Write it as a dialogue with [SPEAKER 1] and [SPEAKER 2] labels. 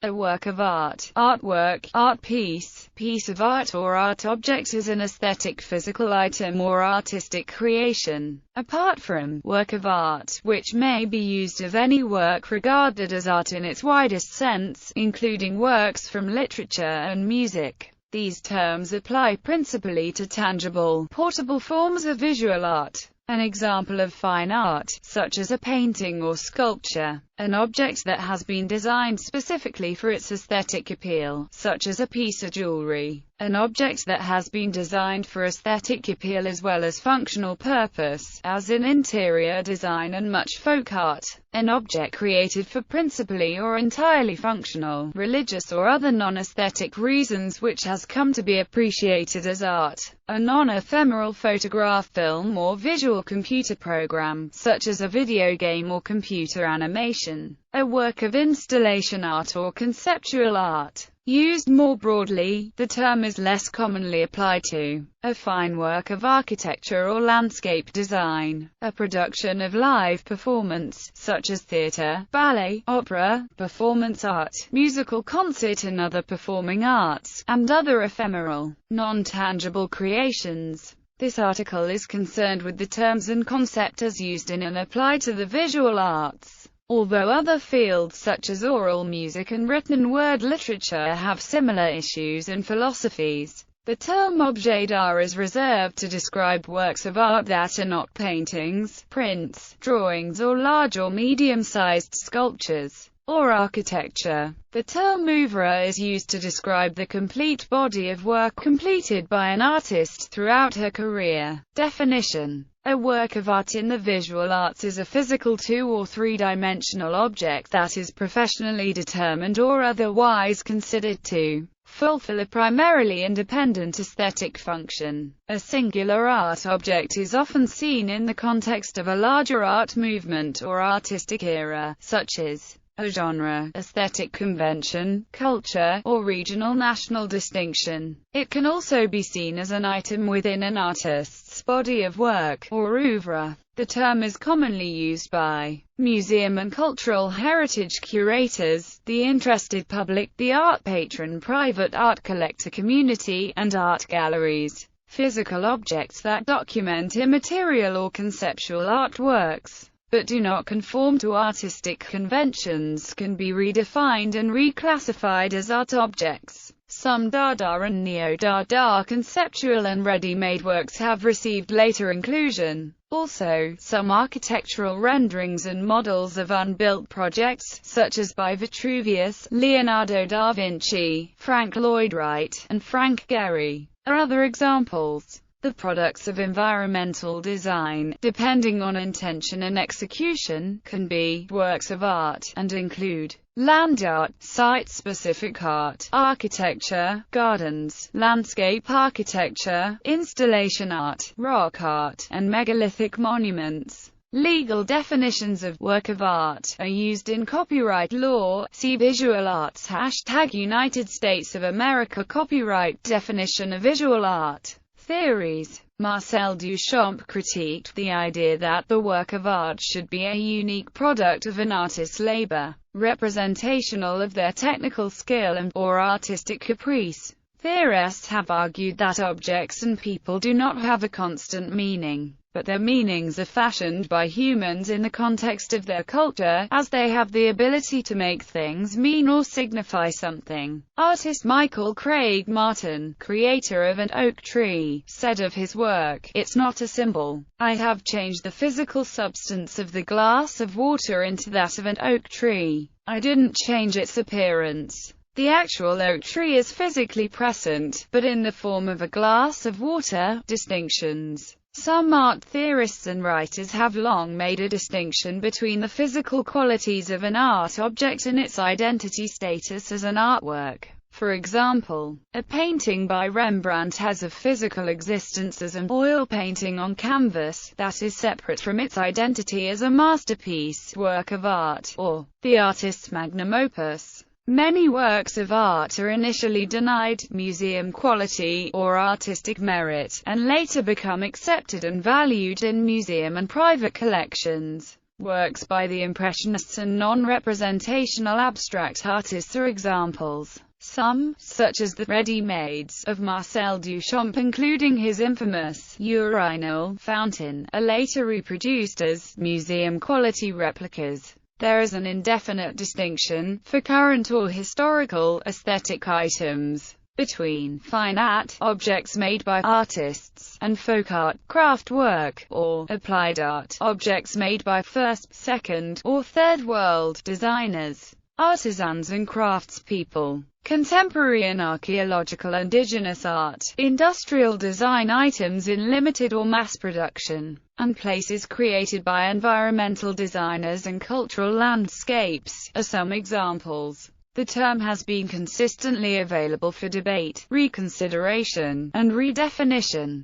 [SPEAKER 1] A work of art, artwork, art piece, piece of art or art object is an aesthetic physical item or artistic creation, apart from work of art, which may be used of any work regarded as art in its widest sense, including works from literature and music. These terms apply principally to tangible, portable forms of visual art. An example of fine art, such as a painting or sculpture, an object that has been designed specifically for its aesthetic appeal, such as a piece of jewelry. An object that has been designed for aesthetic appeal as well as functional purpose, as in interior design and much folk art. An object created for principally or entirely functional, religious or other non-aesthetic reasons which has come to be appreciated as art. A non-ephemeral photograph, film or visual computer program, such as a video game or computer animation. A work of installation art or conceptual art. Used more broadly, the term is less commonly applied to a fine work of architecture or landscape design, a production of live performance, such as theatre, ballet, opera, performance art, musical concert and other performing arts, and other ephemeral, non-tangible creations. This article is concerned with the terms and concept as used in and applied to the visual arts. Although other fields such as oral music and written word literature have similar issues and philosophies, the term objet d'art is reserved to describe works of art that are not paintings, prints, drawings or large or medium-sized sculptures, or architecture. The term oeuvre is used to describe the complete body of work completed by an artist throughout her career. Definition: a work of art in the visual arts is a physical two- or three-dimensional object that is professionally determined or otherwise considered to fulfill a primarily independent aesthetic function. A singular art object is often seen in the context of a larger art movement or artistic era, such as a genre, aesthetic convention, culture, or regional national distinction. It can also be seen as an item within an artist's body of work, or oeuvre. The term is commonly used by museum and cultural heritage curators, the interested public, the art patron, private art collector community, and art galleries. Physical objects that document immaterial or conceptual artworks, but do not conform to artistic conventions, can be redefined and reclassified as art objects. Some Dada and Neo-Dada conceptual and ready-made works have received later inclusion. Also, some architectural renderings and models of unbuilt projects, such as by Vitruvius, Leonardo da Vinci, Frank Lloyd Wright, and Frank Gehry, are other examples. The products of environmental design, depending on intention and execution, can be works of art, and include land art, site-specific art, architecture, gardens, landscape architecture, installation art, rock art, and megalithic monuments. Legal definitions of work of art are used in copyright law. See Visual Arts #United States of America Copyright definition of visual art. Theories. Marcel Duchamp critiqued the idea that the work of art should be a unique product of an artist's labor, representational of their technical skill and/or artistic caprice. Theorists have argued that objects and people do not have a constant meaning, but their meanings are fashioned by humans in the context of their culture, as they have the ability to make things mean or signify something. Artist Michael Craig Martin, creator of an oak tree, said of his work, "It's not a symbol. I have changed the physical substance of the glass of water into that of an oak tree. I didn't change its appearance. The actual oak tree is physically present, but in the form of a glass of water." Distinctions. Some art theorists and writers have long made a distinction between the physical qualities of an art object and its identity status as an artwork. For example, a painting by Rembrandt has a physical existence as an oil painting on canvas, that is separate from its identity as a masterpiece, work of art, or the artist's magnum opus. Many works of art are initially denied museum quality or artistic merit, and later become accepted and valued in museum and private collections. Works by the Impressionists and non-representational abstract artists are examples. Some, such as the ready-mades of Marcel Duchamp, including his infamous urinal fountain, are later reproduced as museum-quality replicas. There is an indefinite distinction, for current or historical, aesthetic items, between fine art, objects made by artists, and folk art, craft work, or applied art, objects made by first, second, or third world designers, artisans and craftspeople. Contemporary and archaeological indigenous art, industrial design items in limited or mass production, and places created by environmental designers and cultural landscapes, are some examples. The term has been consistently available for debate, reconsideration, and redefinition.